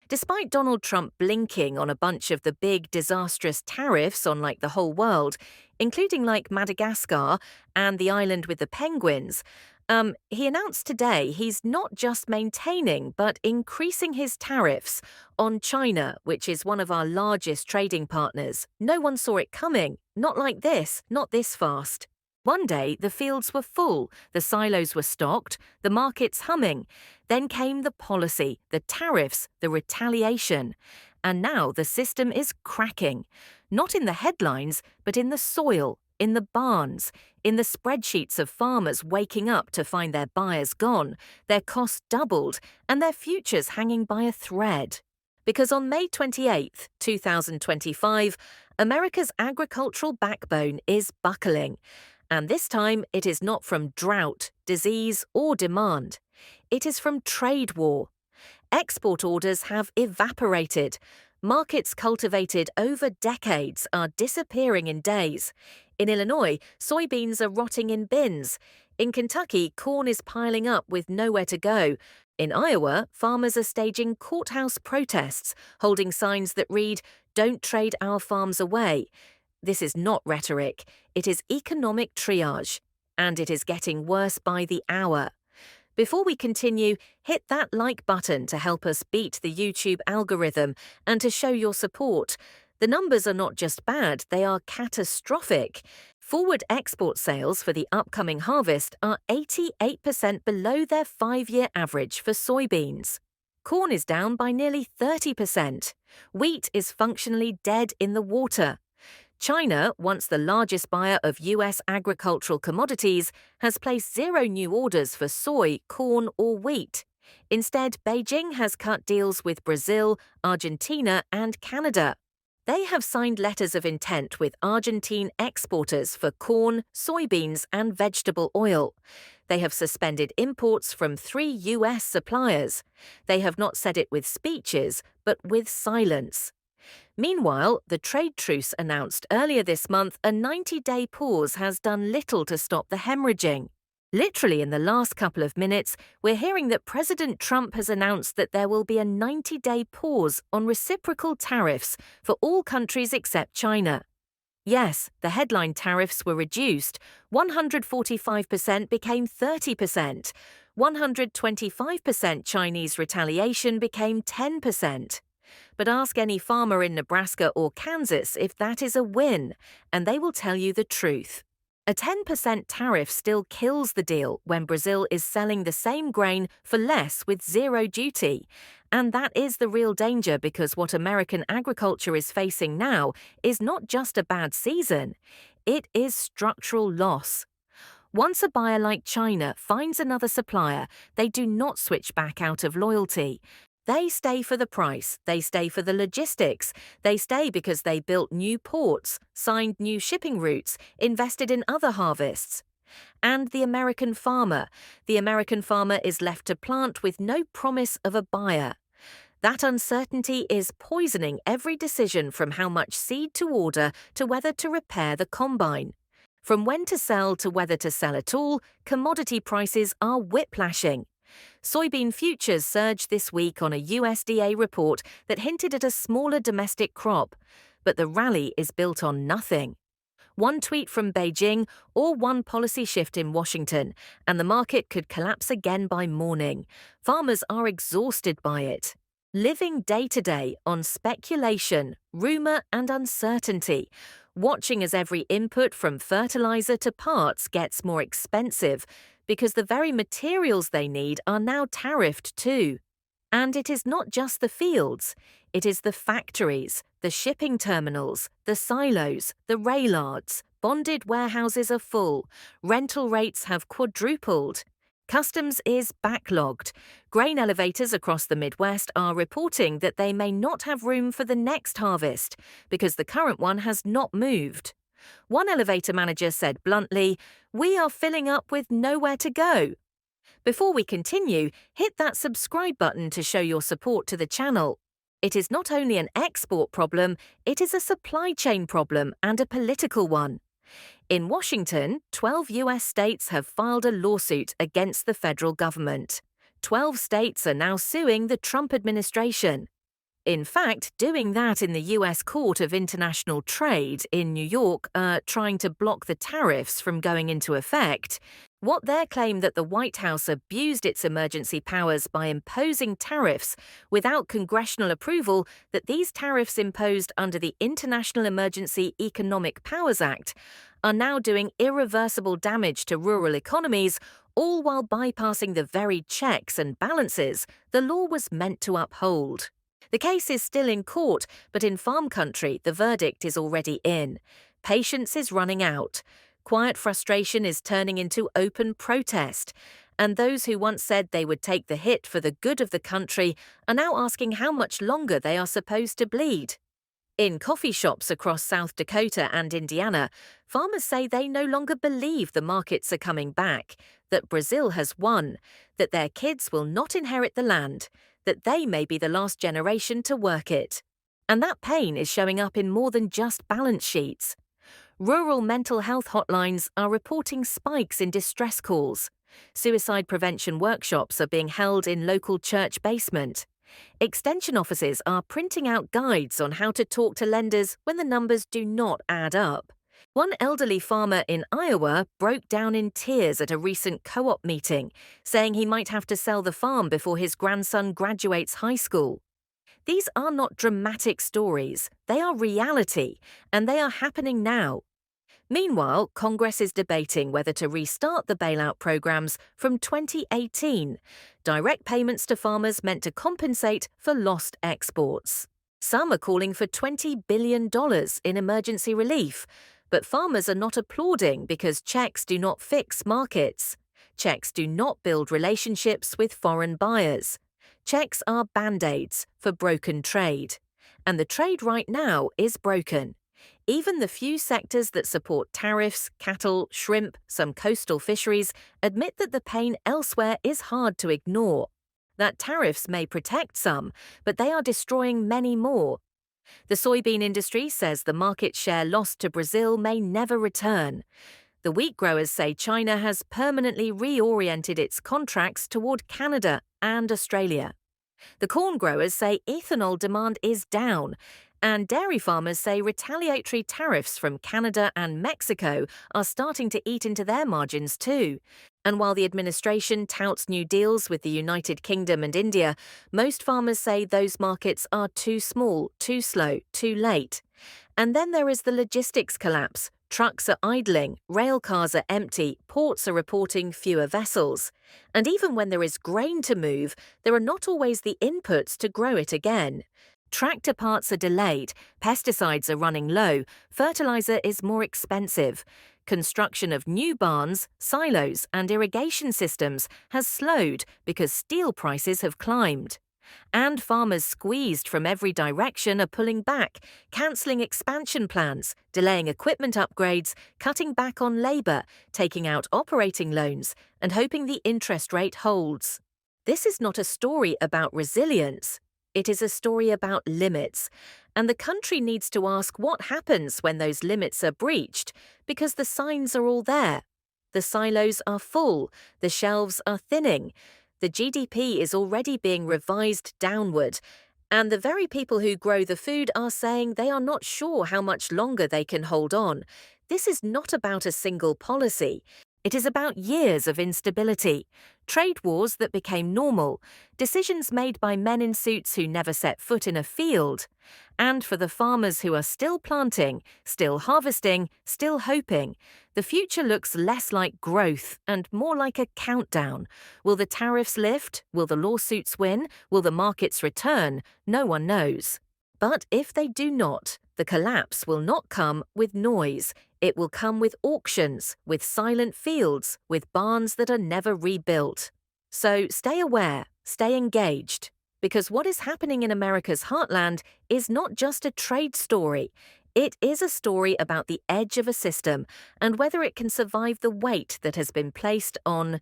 Despite Donald Trump blinking on a bunch of the big disastrous tariffs on the whole world, including Madagascar and the island with the penguins, he announced today he's not just maintaining but increasing his tariffs on China, which is one of our largest trading partners. No one saw it coming. Not like this, not this fast. One day, the fields were full, the silos were stocked, the markets humming. Then came the policy, the tariffs, the retaliation. And now the system is cracking. Not in the headlines, but in the soil, in the barns, in the spreadsheets of farmers waking up to find their buyers gone, their costs doubled, and their futures hanging by a thread. Because on May 28, 2025, America's agricultural backbone is buckling. And this time, it is not from drought, disease, or demand. It is from trade war. Export orders have evaporated. Markets cultivated over decades are disappearing in days. In Illinois, soybeans are rotting in bins. In Kentucky, corn is piling up with nowhere to go. In Iowa, farmers are staging courthouse protests, holding signs that read, "Don't trade our farms away." This is not rhetoric, it is economic triage, and it is getting worse by the hour. Before we continue, hit that like button to help us beat the YouTube algorithm and to show your support. The numbers are not just bad, they are catastrophic. Forward export sales for the upcoming harvest are 88% below their 5-year average for soybeans. Corn is down by nearly 30%. Wheat is functionally dead in the water. China, once the largest buyer of US agricultural commodities, has placed 0 new orders for soy, corn, or wheat. Instead, Beijing has cut deals with Brazil, Argentina, and Canada. They have signed letters of intent with Argentine exporters for corn, soybeans, and vegetable oil. They have suspended imports from 3 US suppliers. They have not said it with speeches, but with silence. Meanwhile, the trade truce announced earlier this month, a 90-day pause has done little to stop the hemorrhaging. Literally in the last couple of minutes, we're hearing that President Trump has announced that there will be a 90-day pause on reciprocal tariffs for all countries except China. Yes, the headline tariffs were reduced. 145% became 30%. 125% Chinese retaliation became 10%. But ask any farmer in Nebraska or Kansas if that is a win, and they will tell you the truth. A 10% tariff still kills the deal when Brazil is selling the same grain for less with 0 duty. And that is the real danger, because what American agriculture is facing now is not just a bad season, it is structural loss. Once a buyer like China finds another supplier, they do not switch back out of loyalty. They stay for the price, they stay for the logistics, they stay because they built new ports, signed new shipping routes, invested in other harvests. And the American farmer is left to plant with no promise of a buyer. That uncertainty is poisoning every decision, from how much seed to order to whether to repair the combine. From when to sell to whether to sell at all, commodity prices are whiplashing. Soybean futures surged this week on a USDA report that hinted at a smaller domestic crop, but the rally is built on nothing. One tweet from Beijing or one policy shift in Washington, and the market could collapse again by morning. Farmers are exhausted by it. Living day to day on speculation, rumor, and uncertainty, watching as every input from fertilizer to parts gets more expensive, because the very materials they need are now tariffed too. And it is not just the fields, it is the factories, the shipping terminals, the silos, the rail yards. Bonded warehouses are full, rental rates have quadrupled. Customs is backlogged. Grain elevators across the Midwest are reporting that they may not have room for the next harvest because the current one has not moved. One elevator manager said bluntly, "We are filling up with nowhere to go." Before we continue, hit that subscribe button to show your support to the channel. It is not only an export problem, it is a supply chain problem and a political one. In Washington, 12 US states have filed a lawsuit against the federal government. 12 states are now suing the Trump administration. In fact, doing that in the US Court of International Trade in New York, trying to block the tariffs from going into effect. What their claim that the White House abused its emergency powers by imposing tariffs without congressional approval, that these tariffs imposed under the International Emergency Economic Powers Act are now doing irreversible damage to rural economies, all while bypassing the very checks and balances the law was meant to uphold. The case is still in court, but in farm country, the verdict is already in. Patience is running out. Quiet frustration is turning into open protest. And those who once said they would take the hit for the good of the country are now asking how much longer they are supposed to bleed. In coffee shops across South Dakota and Indiana, farmers say they no longer believe the markets are coming back, that Brazil has won, that their kids will not inherit the land, that they may be the last generation to work it. And that pain is showing up in more than just balance sheets. Rural mental health hotlines are reporting spikes in distress calls. Suicide prevention workshops are being held in local church basement. Extension offices are printing out guides on how to talk to lenders when the numbers do not add up. One elderly farmer in Iowa broke down in tears at a recent co-op meeting, saying he might have to sell the farm before his grandson graduates high school. These are not dramatic stories, they are reality, and they are happening now. Meanwhile, Congress is debating whether to restart the bailout programs from 2018, direct payments to farmers meant to compensate for lost exports. Some are calling for $20 billion in emergency relief, but farmers are not applauding because checks do not fix markets. Checks do not build relationships with foreign buyers. Checks are band-aids for broken trade. And the trade right now is broken. Even the few sectors that support tariffs, cattle, shrimp, some coastal fisheries, admit that the pain elsewhere is hard to ignore. That tariffs may protect some, but they are destroying many more. The soybean industry says the market share lost to Brazil may never return. The wheat growers say China has permanently reoriented its contracts toward Canada and Australia. The corn growers say ethanol demand is down, and dairy farmers say retaliatory tariffs from Canada and Mexico are starting to eat into their margins too. And while the administration touts new deals with the United Kingdom and India, most farmers say those markets are too small, too slow, too late. And then there is the logistics collapse. Trucks are idling, rail cars are empty, ports are reporting fewer vessels. And even when there is grain to move, there are not always the inputs to grow it again. Tractor parts are delayed, pesticides are running low, fertilizer is more expensive. Construction of new barns, silos, and irrigation systems has slowed because steel prices have climbed. And farmers squeezed from every direction are pulling back, cancelling expansion plans, delaying equipment upgrades, cutting back on labour, taking out operating loans, and hoping the interest rate holds. This is not a story about resilience. It is a story about limits, and the country needs to ask what happens when those limits are breached, because the signs are all there. The silos are full, the shelves are thinning, the GDP is already being revised downward, and the very people who grow the food are saying they are not sure how much longer they can hold on. This is not about a single policy. It is about years of instability, trade wars that became normal, decisions made by men in suits who never set foot in a field, and for the farmers who are still planting, still harvesting, still hoping, the future looks less like growth and more like a countdown. Will the tariffs lift? Will the lawsuits win? Will the markets return? No one knows. But if they do not, the collapse will not come with noise. It will come with auctions, with silent fields, with barns that are never rebuilt. So stay aware, stay engaged, because what is happening in America's heartland is not just a trade story. It is a story about the edge of a system and whether it can survive the weight that has been placed on